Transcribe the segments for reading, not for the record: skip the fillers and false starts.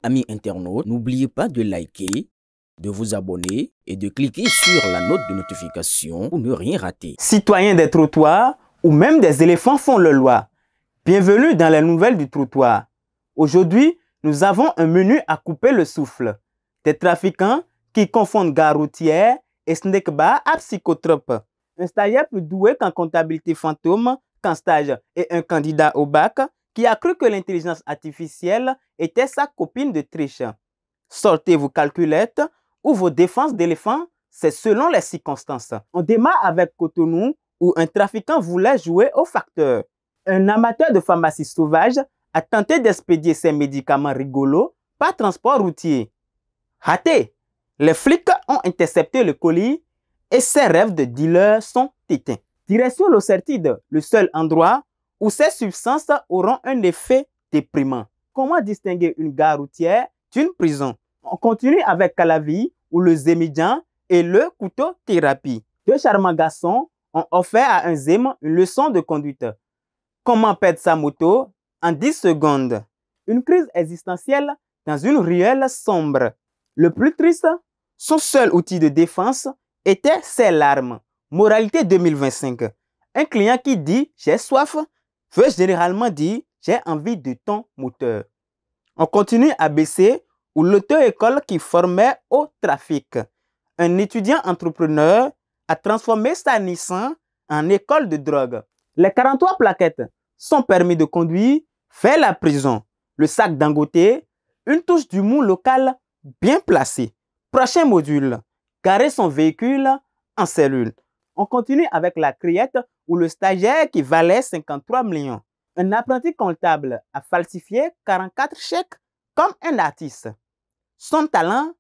Amis internautes, n'oubliez pas de liker, de vous abonner et de cliquer sur la note de notification pour ne rien rater. Citoyens des trottoirs ou même des éléphants font leur loi. Bienvenue dans les nouvelles du trottoir. Aujourd'hui, nous avons un menu à couper le souffle. Des trafiquants qui confondent gare routière et snack bar à psychotrope. Un stagiaire plus doué qu'en comptabilité fantôme, qu'en stage et un candidat au bac qui a cru que l'intelligence artificielle était sa copine de triche. Sortez vos calculettes ou vos défenses d'éléphant, c'est selon les circonstances. On démarre avec Cotonou où un trafiquant voulait jouer au facteur. Un amateur de pharmacie sauvage a tenté d'expédier ses médicaments rigolos par transport routier. Raté! Les flics ont intercepté le colis et ses rêves de dealer sont éteints. Direction l'Ocertide, le seul endroit où ces substances auront un effet déprimant. Comment distinguer une gare routière d'une prison? On continue avec Calavi où le Zémidjan et le couteau thérapie. Deux charmants garçons ont offert à un Zém une leçon de conduite. Comment perdre sa moto en 10 secondes? Une crise existentielle dans une ruelle sombre. Le plus triste, son seul outil de défense était ses larmes. Moralité 2025. Un client qui dit « j'ai soif » veut généralement dire « j'ai envie de ton moteur ». On continue à baisser où l'auto-école qui formait au trafic. Un étudiant entrepreneur a transformé sa Nissan en école de drogue. Les 43 plaquettes, son permis de conduire, fait la prison. Le sac Dangote, une touche d'humour local bien placée. Prochain module, garer son véhicule en cellule. On continue avec la criette ou le stagiaire qui valait 53 millions. Un apprenti comptable a falsifié 44 chèques comme un artiste. Son talent,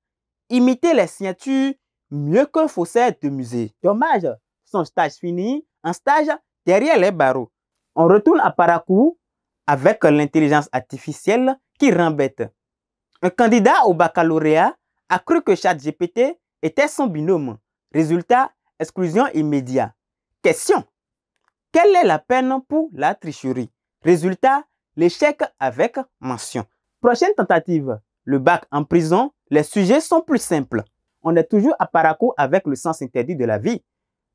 imiter les signatures mieux qu'un faussaire de musée. Dommage, son stage fini en stage derrière les barreaux. On retourne à Parakou avec l'intelligence artificielle qui rend bête. Un candidat au baccalauréat a cru que ChatGPT était son binôme. Résultat, exclusion immédiate. Question. Quelle est la peine pour la tricherie? Résultat, l'échec avec mention. Prochaine tentative. Le bac en prison, les sujets sont plus simples. On est toujours à Parakou avec le sens interdit de la vie.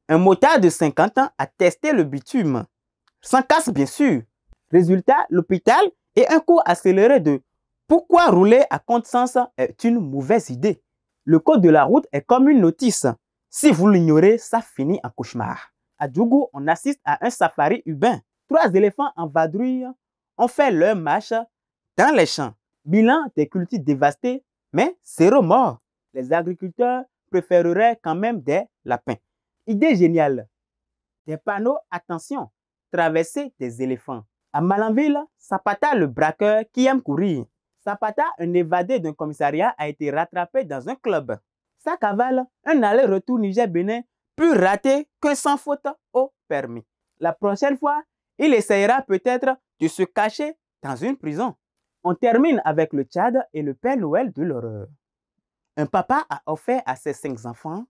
Un motard de 50 ans a testé le bitume. Sans casse, bien sûr. Résultat, l'hôpital et un cours accéléré de pourquoi rouler à contresens est une mauvaise idée. Le code de la route est comme une notice. Si vous l'ignorez, ça finit en cauchemar. À Djougou, on assiste à un safari urbain. 3 éléphants en vadrouille ont fait leur marche dans les champs. Bilan des cultures dévastés, mais 0 mort. Les agriculteurs préféreraient quand même des lapins. Idée géniale. Des panneaux, attention, traverser des éléphants. À Malanville, Zapata, le braqueur qui aime courir. Zapata, un évadé d'un commissariat, a été rattrapé dans un club. Sa cavale, un aller-retour Niger-Bénin, plus raté qu'un sans faute au permis. La prochaine fois, il essayera peut-être de se cacher dans une prison. On termine avec le Tchad et le Père Noël de l'horreur. Un papa a offert à ses 5 enfants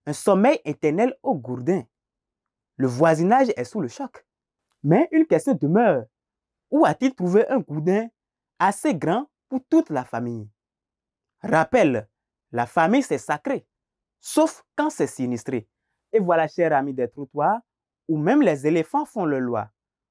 un sommeil éternel au gourdin. Le voisinage est sous le choc. Mais une question demeure. Où a-t-il trouvé un gourdin assez grand pour toute la famille? Rappel, la famille c'est sacré, sauf quand c'est sinistré. Et voilà, chers amis des trottoirs, où même les éléphants font leur loi.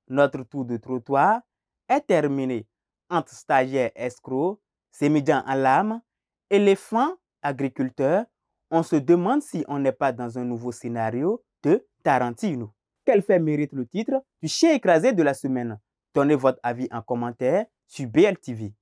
Notre tour de trottoir est terminé. Entre stagiaires escrocs, sémédiants en larmes, éléphants agriculteurs, on se demande si on n'est pas dans un nouveau scénario de Tarantino. Quel fait mérite le titre du chien écrasé de la semaine? Donnez votre avis en commentaire sur BLTV.